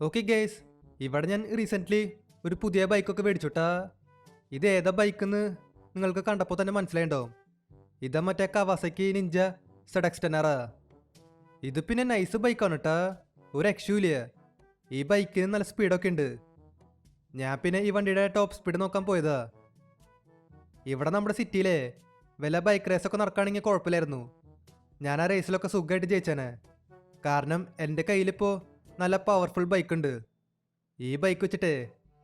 Okay guys, ഇവിടെ ഞാൻ recently ഒരു പുതിയ ബൈക്കൊക്കെ മേടിച്ചുട്ടാ. ഇത് ഏതാ ബൈക്കെന്ന് നിങ്ങൾക്ക് കണ്ടപ്പോൾ തന്നെ മനസ്സിലായിണ്ടാവും. ഇതാ മറ്റേ കവാസക്കി നിഞ്ച സെഡക്സ്റ്റനറാ. ഇത് പിന്നെ നൈസ് ബൈക്കാണ് കേട്ടാ, ഒരു രക്ഷയില്ല. ഈ ബൈക്കിന് നല്ല സ്പീഡൊക്കെ ഉണ്ട്. ഞാൻ പിന്നെ ഈ വണ്ടിയുടെ ടോപ്പ് സ്പീഡ് നോക്കാൻ പോയതാ. ഇവിടെ നമ്മുടെ സിറ്റിയിലെ വല്ല ബൈക്ക് റേസൊക്കെ നടക്കുകയാണെങ്കിൽ കുഴപ്പമില്ലായിരുന്നു. ഞാൻ ആ റേസിലൊക്കെ സുഖമായിട്ട് ജയിച്ചേനെ. കാരണം എൻ്റെ കയ്യിലിപ്പോൾ നല്ല പവർഫുൾ ബൈക്ക് ഉണ്ട്. ഈ ബൈക്ക് വെച്ചിട്ട്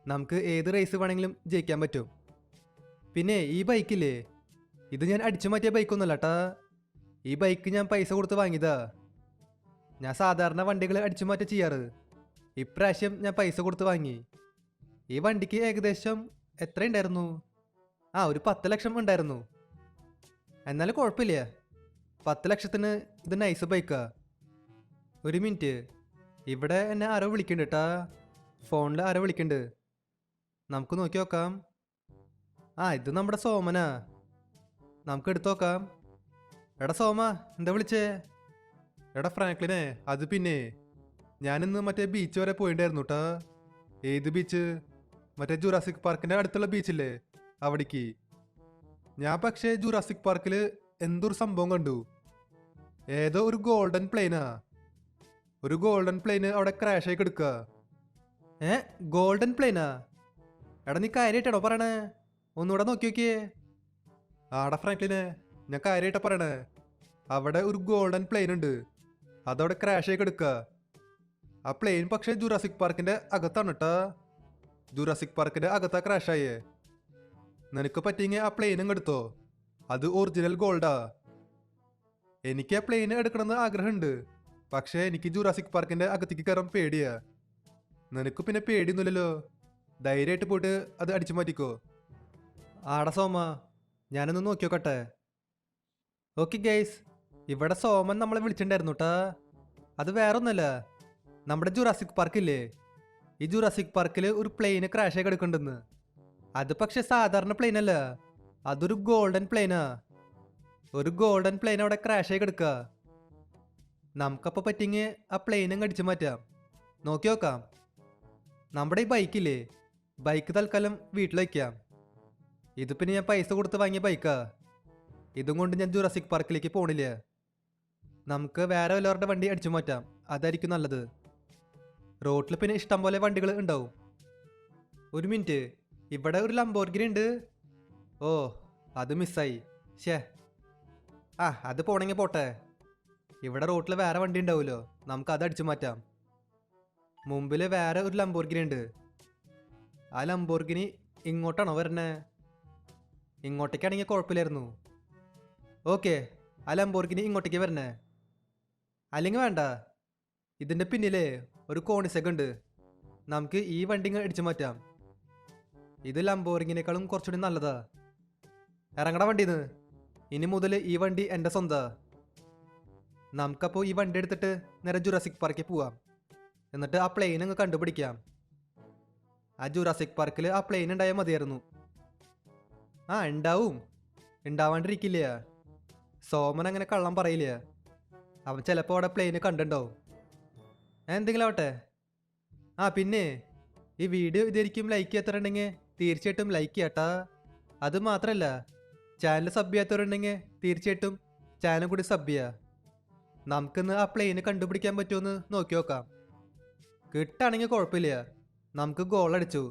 നമുക്ക് ഏത് റേസ് വേണമെങ്കിലും ജയിക്കാൻ പറ്റും. പിന്നെ ഈ ബൈക്കില്ലേ, ഇത് ഞാൻ അടിച്ചു മാറ്റിയ ബൈക്കൊന്നുമല്ല കേട്ടാ. ഈ ബൈക്ക് ഞാൻ പൈസ കൊടുത്ത് വാങ്ങിയതാ. ഞാൻ സാധാരണ വണ്ടികൾ അടിച്ചു മാറ്റി ചെയ്യാറ്. ഇപ്രാവശ്യം ഞാൻ പൈസ കൊടുത്ത് വാങ്ങി. ഈ വണ്ടിക്ക് ഏകദേശം എത്ര ഉണ്ടായിരുന്നു? ഒരു 10 ലക്ഷം ഉണ്ടായിരുന്നു. എന്നാലും കുഴപ്പമില്ല, 10 ലക്ഷത്തിന് ഇത് നൈസ് ബൈക്കാ. ഒരു മിനിറ്റ്, ഇവിടെ എന്നെ ആരോ വിളിക്കുന്നുണ്ട് കേട്ടാ. ഫോണിൽ ആരോ വിളിക്കുന്നുണ്ട്, നമുക്ക് നോക്കി നോക്കാം. ഇത് നമ്മുടെ സോമനാ. നമുക്ക് എടുത്തു നോക്കാം. എടാ സോമ, എന്താ വിളിച്ചേ? എടാ ഫ്രാങ്ക്ലിനെ, അത് പിന്നെ ഞാനിന്ന് മറ്റേ ബീച്ച് വരെ പോയിണ്ടായിരുന്നു കേട്ടാ. ഏത് ബീച്ച്? മറ്റേ ജുറാസിക് പാർക്കിൻ്റെ അടുത്തുള്ള ബീച്ചില്ലേ, അവിടേക്ക്. ഞാൻ പക്ഷേ ജുറാസിക് പാർക്കിൽ എന്തൊരു സംഭവം കണ്ടു. ഏതോ ഒരു ഗോൾഡൻ പ്ലെയിനാ. ഒരു ഗോൾഡൻ പ്ലെയിന് അവിടെ ക്രാഷ് ആയി കിടക്കുക. ഗോൾഡൻ പ്ലെയിനാ? എടാ നീ കാര്യമായിട്ടാണോ പറയണേ? ഒന്നുകൂടെ നോക്കി നോക്കിയേ. ആടാ ഫ്രാങ്ക്ലിനെ, ഞാൻ കാര്യമായിട്ടാ പറയണേ. അവിടെ ഒരു ഗോൾഡൻ പ്ലെയിൻ ഉണ്ട്, അതവിടെ ക്രാഷ് ആയി കിടക്കുക. ആ പ്ലെയിൻ പക്ഷേ ജുറാസിക് പാർക്കിന്റെ അകത്താണ് കേട്ടാ. ജുറാസിക് പാർക്കിന്റെ അകത്താ ക്രാഷ് ആയേ. നിനക്ക് പറ്റിയെങ്കിൽ ആ പ്ലെയിനും എടുത്തോ, അത് ഒറിജിനൽ ഗോൾഡാ. എനിക്ക് ആ പ്ലെയിൻ എടുക്കണമെന്ന് ആഗ്രഹമുണ്ട്, പക്ഷേ എനിക്ക് ജുറാസിക് പാർക്കിന്റെ അകത്തേക്ക് കയറാൻ പേടിയാ. നിനക്ക് പിന്നെ പേടിയൊന്നുമില്ലല്ലോ, ധൈര്യമായിട്ട് പോയിട്ട് അത് അടിച്ചു മാറ്റിക്കോ. ആടാ സോമ, ഞാനൊന്ന് നോക്കി നോക്കട്ടെ. ഓക്കെ ഗൈസ്, ഇവിടെ സോമൻ നമ്മളെ വിളിച്ചിട്ടുണ്ടായിരുന്നു കേട്ടാ. അത് വേറെ ഒന്നുമല്ല, നമ്മുടെ ജുറാസിക് പാർക്കില്ലേ, ഈ ജുറാസിക് പാർക്കിൽ ഒരു പ്ലെയിന് ക്രാഷ് ആയി കിടക്കുന്നുണ്ടെന്ന്. അത് പക്ഷെ സാധാരണ പ്ലെയിൻ അല്ല, അതൊരു ഗോൾഡൻ പ്ലെയിനാ. ഒരു ഗോൾഡൻ പ്ലെയിൻ അവിടെ ക്രാഷ് ആയി കിടക്കുക. നമുക്കപ്പോൾ പറ്റിയെങ്കിൽ ആ പ്ലെയിനും അടിച്ചു മാറ്റാം. നോക്കി നോക്കാം. നമ്മുടെ ഈ ബൈക്കില്ലേ, ബൈക്ക് തൽക്കാലം വീട്ടിൽ വയ്ക്കാം. ഇത് പിന്നെ ഞാൻ പൈസ കൊടുത്ത് വാങ്ങിയ ബൈക്കാ. ഇതും കൊണ്ട് ഞാൻ ജുറാസിക് പാർക്കിലേക്ക് പോണില്ല. നമുക്ക് വേറെ വല്ലവരുടെ വണ്ടി അടിച്ചു മാറ്റാം, അതായിരിക്കും നല്ലത്. റോട്ടിൽ പിന്നെ ഇഷ്ടം പോലെ വണ്ടികൾ ഉണ്ടാവും. ഒരു മിനിറ്റ്, ഇവിടെ ഒരു ലംബോർഗിനി ഉണ്ട്. ഓ, അത് മിസ്സായി. ശേ, അത് പോണെങ്കിൽ പോട്ടെ. ഇവിടെ റോട്ടിൽ വേറെ വണ്ടി ഉണ്ടാവുമല്ലോ, നമുക്ക് അത് അടിച്ചു മാറ്റാം. മുമ്പിൽ വേറെ ഒരു ലംബോർഗിനി ഉണ്ട്. ആ ലംബോർഗിനി ഇങ്ങോട്ടാണോ വരണേ? ഇങ്ങോട്ടേക്കാണെങ്കിൽ കുഴപ്പമില്ലായിരുന്നു. ഓക്കെ, ആ ലംബോർഗിനി ഇങ്ങോട്ടേക്ക് വരണേ. അല്ലെങ്കിൽ വേണ്ട, ഇതിൻ്റെ പിന്നിലേ ഒരു കോണിസെഗ് ഉണ്ട്, നമുക്ക് ഈ വണ്ടി അടിച്ചു മാറ്റാം. ഇത് ലംബോർഗിനേക്കാളും കുറച്ചുകൂടി നല്ലതാ. ഇറങ്ങട വണ്ടിന്ന്. ഇനി മുതൽ ഈ വണ്ടി എൻ്റെ സ്വന്താ. നമുക്കപ്പോൾ ഈ വണ്ടി എടുത്തിട്ട് നേരെ ജുറാസിക് പാർക്കിൽ പോവാം. എന്നിട്ട് ആ പ്ലെയിൻ അങ്ങ് കണ്ടുപിടിക്കാം. ആ ജുറാസിക് പാർക്കിൽ ആ പ്ലെയിൻ ഉണ്ടായാൽ മതിയായിരുന്നു. ഉണ്ടാവും, ഉണ്ടാവാണ്ടിരിക്കില്ല. സോമൻ അങ്ങനെ കള്ളം പറയില്ല. അവൻ ചിലപ്പോൾ അവിടെ പ്ലെയിന് കണ്ടിട്ടുണ്ടാവും. എന്തെങ്കിലും ആവട്ടെ. പിന്നെ ഈ വീഡിയോ ഇതായിരിക്കും ലൈക്ക് ചെയ്യാത്തവരുണ്ടെങ്കിൽ തീർച്ചയായിട്ടും ലൈക്ക് ചെയ്യാട്ടാ. അത് മാത്രമല്ല, ചാനൽ സബ് ചെയ്യാത്തവരുണ്ടെങ്കിൽ തീർച്ചയായിട്ടും ചാനൽ കൂടി സബ് ചെയ്യുക. നമുക്കിന്ന് ആ പ്ലെയിന് കണ്ടുപിടിക്കാൻ പറ്റുമെന്ന് നോക്കി നോക്കാം. കിട്ടാണെങ്കിൽ കുഴപ്പമില്ല, നമുക്ക് ഗോൾ അടിച്ചു.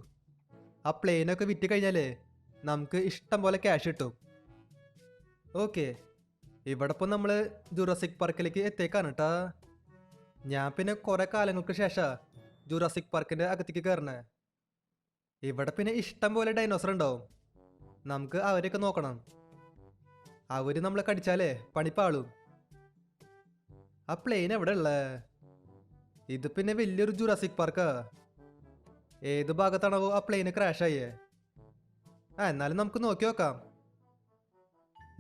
ആ പ്ലെയിനൊക്കെ വിറ്റ് കഴിഞ്ഞാലേ നമുക്ക് ഇഷ്ടം പോലെ ക്യാഷ് കിട്ടും. ഓക്കെ, ഇവിടെ ഇപ്പോൾ നമ്മൾ ജുറാസിക് പാർക്കിലേക്ക് എത്തിയേക്കാണ് കേട്ടാ. ഞാൻ പിന്നെ കുറേ കാലങ്ങൾക്ക് ശേഷം ജുറാസിക് പാർക്കിൻ്റെ അകത്തേക്ക് കയറണേ. ഇവിടെ പിന്നെ ഇഷ്ടം പോലെ ഡൈനോസർ ഉണ്ടാവും, നമുക്ക് അവരെയൊക്കെ നോക്കണം. അവർ നമ്മളെ കടിച്ചാലേ പണിപ്പാളും. ആ പ്ലെയിൻ എവിടെ ഉള്ളേ? ഇത് പിന്നെ വലിയൊരു ജുറാസിക് പാർക്കാ. ഏത് ഭാഗത്താണോ ആ പ്ലെയിന് ക്രാഷ് ആയേ? എന്നാലും നമുക്ക് നോക്കി നോക്കാം.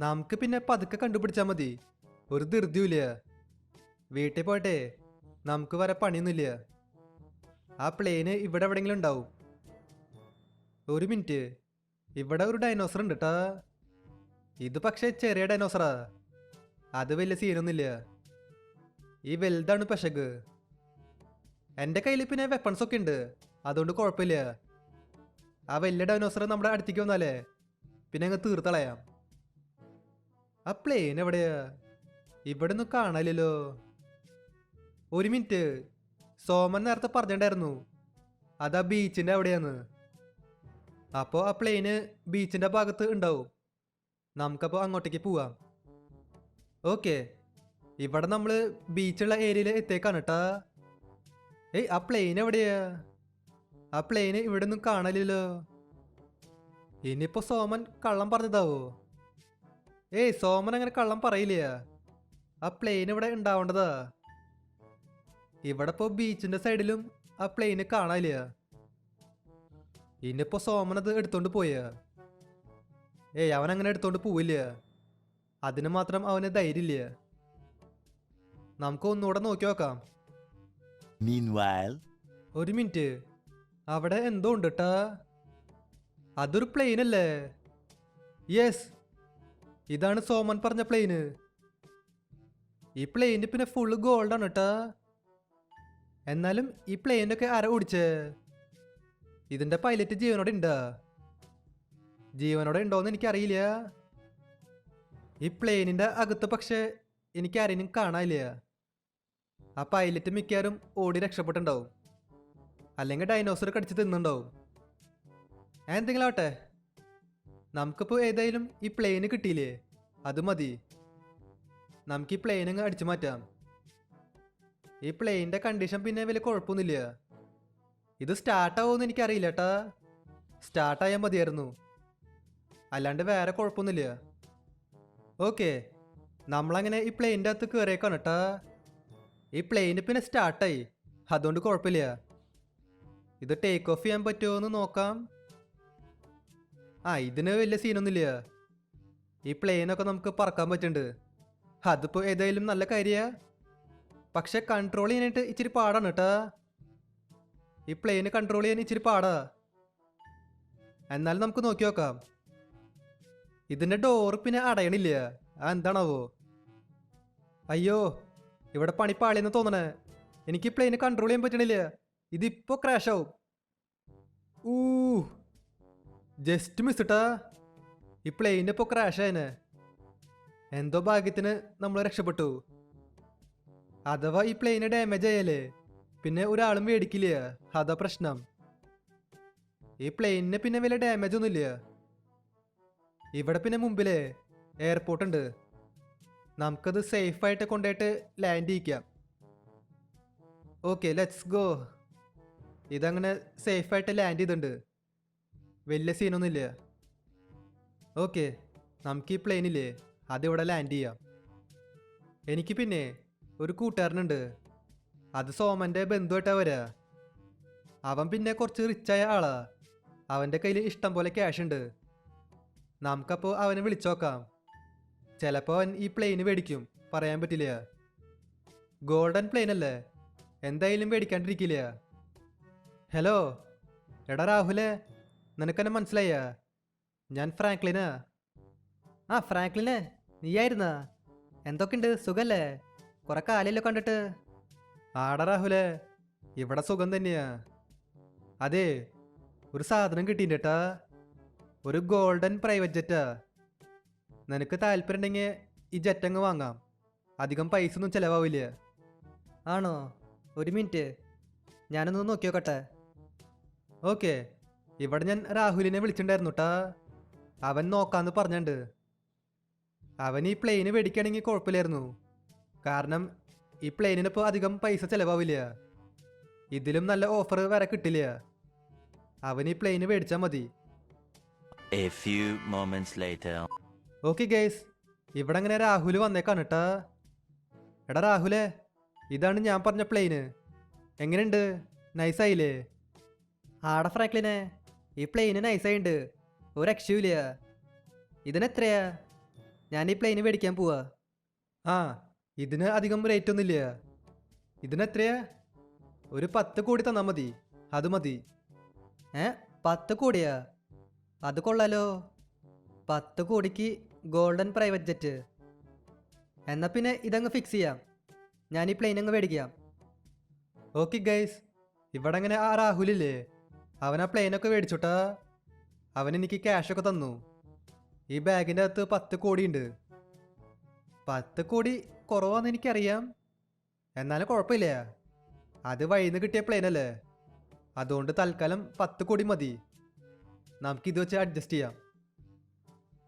നമുക്ക് പിന്നെ പതുക്കെ കണ്ടുപിടിച്ചാൽ മതി, ഒരു ധൃതിയില്ല. വീട്ടിൽ പോയിട്ടെ നമുക്ക് വരെ പണിയൊന്നുമില്ല. ആ പ്ലെയിന് ഇവിടെ എവിടെയെങ്കിലും ഉണ്ടാവും. ഒരു മിനിറ്റ്, ഇവിടെ ഒരു ഡൈനോസർ ഉണ്ട് കേട്ടാ. ഇത് പക്ഷേ ചെറിയ ഡൈനോസറാ, അത് വലിയ സീനൊന്നുമില്ല. ഈ വലുതാണ് പെശക്. എൻ്റെ കയ്യിൽ പിന്നെ വെപ്പൺസ് ഒക്കെ ഉണ്ട്, അതുകൊണ്ട് കുഴപ്പമില്ല. ആ വലിയ ഡൈനോസർ നമ്മുടെ അടുത്തേക്ക് വന്നാലേ പിന്നെ അങ്ങ് തീർത്തളയാം. ആ പ്ലെയിൻ എവിടെയാ? ഇവിടെ ഒന്നും കാണാനില്ലല്ലോ. ഒരു മിനിറ്റ്, സോമൻ നേരത്തെ പറഞ്ഞിട്ടുണ്ടായിരുന്നു അതാ ബീച്ചിൻ്റെ അവിടെയാന്ന്. അപ്പോൾ ആ പ്ലെയിന് ബീച്ചിൻ്റെ ഭാഗത്ത് ഉണ്ടാവും. നമുക്കപ്പോൾ അങ്ങോട്ടേക്ക് പോവാം. ഓക്കെ, ഇവിടെ നമ്മൾ ബീച്ചുള്ള ഏരിയയിൽ എത്തിയേക്കാണ് കേട്ടാ. ഏയ്, ആ പ്ലെയിൻ എവിടെയാ? ആ പ്ലെയിന് ഇവിടെ ഒന്നും കാണലില്ലോ. ഇനിയിപ്പോൾ സോമൻ കള്ളം പറഞ്ഞതാവോ? ഏയ്, സോമൻ അങ്ങനെ കള്ളം പറയില്ല. ആ പ്ലെയിൻ ഇവിടെ ഉണ്ടാവേണ്ടതാ. ഇവിടെ ഇപ്പോൾ ബീച്ചിൻ്റെ സൈഡിലും ആ പ്ലെയിന് കാണാനില്ല. ഇനിയിപ്പോൾ സോമൻ അത് എടുത്തോണ്ട് പോയാ? ഏയ്, അവൻ അങ്ങനെ എടുത്തോണ്ട് പോവില്ല. അതിന് മാത്രം അവന് ധൈര്യമില്ല. നമുക്ക് ഒന്നുകൂടെ നോക്കി നോക്കാം. Meanwhile, ഒരു മിനിറ്റ്, അവിടെ എന്തോ ഉണ്ട് കേട്ടാ. അതൊരു പ്ലെയിൻ അല്ലേ? യെസ്, ഇതാണ് സോമൻ പറഞ്ഞ പ്ലെയിന്. ഈ പ്ലെയിന് പിന്നെ ഫുള്ള് ഗോൾഡാണ് കേട്ടാ. എന്നാലും ഈ പ്ലെയിനൊക്കെ ആരാ ഓടിച്ചേ? ഇതിന്റെ പൈലറ്റ് ജീവനോടെ ഉണ്ടാ? ജീവനോടെ ഉണ്ടോന്ന് എനിക്കറിയില്ല. ഈ പ്ലെയിനിന്റെ അകത്ത് പക്ഷെ എനിക്ക് ആരെയും കാണാനില്ല. ആ പൈലറ്റ് മിക്കവാറും ഓടി രക്ഷപ്പെട്ടുണ്ടാവും, അല്ലെങ്കിൽ ഡൈനോസർ കടിച്ച് തിന്നുണ്ടാവും. എന്തെങ്കിലും ആവട്ടെ, നമുക്കിപ്പോൾ ഏതായാലും ഈ പ്ലെയിന് കിട്ടിയില്ലേ, അത് മതി. നമുക്ക് ഈ പ്ലെയിൻ അങ്ങ് അടിച്ചു മാറ്റാം. ഈ പ്ലെയിനിന്റെ കണ്ടീഷൻ പിന്നെ വലിയ കുഴപ്പമൊന്നുമില്ല. ഇത് സ്റ്റാർട്ടാവുമെന്ന് എനിക്കറിയില്ല കേട്ടാ. സ്റ്റാർട്ടായാൽ മതിയായിരുന്നു, അല്ലാണ്ട് വേറെ കുഴപ്പമൊന്നുമില്ല. ഓക്കെ, നമ്മളങ്ങനെ ഈ പ്ലെയിൻ്റെ അകത്ത് കയറിയേക്കാണ് കേട്ടാ. ഈ പ്ലെയിന് പിന്നെ സ്റ്റാർട്ടായി, അതുകൊണ്ട് കുഴപ്പമില്ല. ഇത് ടേക്ക് ഓഫ് ചെയ്യാൻ പറ്റുമോ എന്ന് നോക്കാം. ആ, ഇതിന് വലിയ സീനൊന്നുമില്ല. ഈ പ്ലെയിനൊക്കെ നമുക്ക് പറക്കാൻ പറ്റുന്നുണ്ട്. അതിപ്പോൾ ഏതായാലും നല്ല കാര്യമാണ്. പക്ഷെ കൺട്രോൾ ചെയ്യാനായിട്ട് ഇച്ചിരി പാടാണ് കേട്ടാ. ഈ പ്ലെയിന് കൺട്രോൾ ചെയ്യാൻ ഇച്ചിരി പാടാ. എന്നാലും നമുക്ക് നോക്കി നോക്കാം. ഇതിൻ്റെ ഡോറ് പിന്നെ അടയണില്ല, എന്താണാവോ? അയ്യോ, ഇവിടെ പണിപ്പാളിയെന്ന് തോന്നണേ. എനിക്ക് പ്ലെയിന് കൺട്രോൾ ചെയ്യാൻ പറ്റണില്ല. ഇതിപ്പോൾ ക്രാഷ് ആവും. ജസ്റ്റ് മിസ്സിട്ടാ. ഈ പ്ലെയിൻ ഇപ്പോൾ ക്രാഷ് ആയനെ. എന്തോ ഭാഗ്യത്തിന് നമ്മൾ രക്ഷപ്പെട്ടു. അഥവാ ഈ പ്ലെയിന് ഡാമേജ് ആയാലേ പിന്നെ ഒരാളും മേടിക്കില്ല, അതാ പ്രശ്നം. ഈ പ്ലെയിനിന് പിന്നെ വലിയ ഡാമേജ് ഒന്നുമില്ല. ഇവിടെ പിന്നെ മുമ്പിലേ എയർപോർട്ട് ഉണ്ട്. നമുക്കത് സേഫായിട്ട് കൊണ്ടുപോയിട്ട് ലാൻഡ് ചെയ്യിക്കാം. Okay, let's go. ഇതങ്ങനെ സേഫായിട്ട് ലാൻഡ് ചെയ്തിട്ടുണ്ട്, വലിയ സീനൊന്നുമില്ല. ഓക്കെ, നമുക്ക് ഈ പ്ലെയിനില്ലേ അതിവിടെ ലാൻഡ് ചെയ്യാം. എനിക്ക് പിന്നെ ഒരു കൂട്ടുകാരനുണ്ട്, അത് സോമൻ്റെ ബന്ധുവായിട്ടാണ് വരിക. അവൻ പിന്നെ കുറച്ച് റിച്ചായ ആളാ. അവൻ്റെ കയ്യിൽ ഇഷ്ടം പോലെ ക്യാഷ് ഉണ്ട്. നമുക്കപ്പോൾ അവനെ വിളിച്ചു നോക്കാം. ചിലപ്പോൾ അവൻ ഈ പ്ലെയിന് മേടിക്കും, പറയാൻ പറ്റില്ല. ഗോൾഡൻ പ്ലെയിൻ അല്ലേ, എന്തായാലും മേടിക്കാണ്ടിരിക്കില്ല. ഹലോ, എടാ രാഹുലേ, നിനക്കെന്നെ മനസ്സിലായ? ഞാൻ ഫ്രാങ്ക്ലിനാ. ആ ഫ്രാങ്ക്ലിനെ, നീയായിരുന്നാ? എന്തൊക്കെയുണ്ട്, സുഖല്ലേ? കുറെ കാലല്ലോ കണ്ടിട്ട്. ആടാ രാഹുലേ, ഇവിടെ സുഖം തന്നെയാ. അതെ, ഒരു സാധനം കിട്ടിയിട്ടാ. ഒരു ഗോൾഡൻ പ്രൈവറ്റ് ജെറ്റാ. നിനക്ക് താല്പര്യം ഉണ്ടെങ്കിൽ ഈ ജെറ്റ് അങ്ങ് വാങ്ങാം, അധികം പൈസ ഒന്നും ചിലവാവില്ല. ആണോ? ഒരു മിനിറ്റ്, ഞാനൊന്ന് നോക്കി നോക്കട്ടെ. ഓക്കെ, ഇവിടെ ഞാൻ രാഹുലിനെ വിളിച്ചിട്ടുണ്ടായിരുന്നു കേട്ടാ. അവൻ നോക്കാന്ന് പറഞ്ഞിട്ടുണ്ട്. അവൻ ഈ പ്ലെയിന് മേടിക്കുകയാണെങ്കിൽ കുഴപ്പമില്ലായിരുന്നു, കാരണം ഈ പ്ലെയിനിനിപ്പോൾ അധികം പൈസ ചിലവാവില്ല. ഇതിലും നല്ല ഓഫർ വരെ കിട്ടില്ല. അവൻ ഈ പ്ലെയിന് മേടിച്ചാൽ മതി. a few moments later. Okay guys, ഇവിടെ അങ്ങനെ രാഹുൽ വന്നേക്കാണ് കേട്ടാ. എടാ രാഹുലേ, ഇതാണ് ഞാൻ പറഞ്ഞ പ്ലെയിന്. എങ്ങനെയുണ്ട്, നൈസായില്ലേ? ആടെ ഫ്രാങ്ക്ലിനെ, ഈ പ്ലെയിന് നൈസായിട്ടുണ്ട്, ഒരു രക്ഷയില്ല. ഇതിനെത്രയാ? ഞാൻ ഈ പ്ലെയിന് മേടിക്കാൻ പോവാ. ആ, ഇതിന് അധികം റേറ്റ് ഒന്നുമില്ല. ഇതിനെത്രയാ? ഒരു 10 കോടി തന്നാൽ മതി, അത് മതി. 10 കോടിയാ? അത് കൊള്ളാലോ. 10 കോടിക്ക് ഗോൾഡൻ പ്രൈവറ്റ് ജെറ്റ്. എന്നാൽ പിന്നെ ഇതങ്ങ് ഫിക്സ് ചെയ്യാം. ഞാൻ ഈ പ്ലെയിൻ അങ്ങ് മേടിക്കാം. ഓക്കെ ഗൈസ്, ഇവിടെ അങ്ങനെ ആ രാഹുലില്ലേ, അവൻ ആ പ്ലെയിനൊക്കെ മേടിച്ചോട്ടാ. അവൻ എനിക്ക് ക്യാഷൊക്കെ തന്നു. ഈ ബാഗിൻ്റെ അകത്ത് 10 കോടി ഉണ്ട്. 10 കോടി കുറവാന്ന് എനിക്കറിയാം, എന്നാലും കുഴപ്പമില്ല. അത് വഴിന്ന് കിട്ടിയ പ്ലെയിനല്ലേ, അതുകൊണ്ട് തൽക്കാലം 10 കോടി മതി. നമുക്കിത് വെച്ച് അഡ്ജസ്റ്റ് ചെയ്യാം.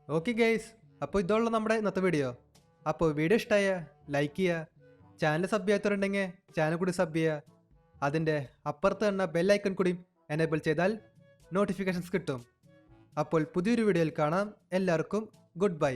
ഓക്കെ ഗൈസ്, അപ്പോൾ ഇതുള്ള നമ്മുടെ ഇന്നത്തെ വീഡിയോ. അപ്പോൾ വീഡിയോ ഇഷ്ടമായ ലൈക്ക് ചെയ്യുക, ചാനൽ സബ് ചെയ്യാത്തവരുണ്ടെങ്കിൽ ചാനൽ കൂടി സബ് ചെയ്യുക. അതിൻ്റെ അപ്പുറത്ത് തന്നെ ബെല്ലൈക്കൺ കൂടി എനേബിൾ ചെയ്താൽ നോട്ടിഫിക്കേഷൻസ് കിട്ടും. അപ്പോൾ പുതിയൊരു വീഡിയോയിൽ കാണാം. എല്ലാവർക്കും ഗുഡ് ബൈ.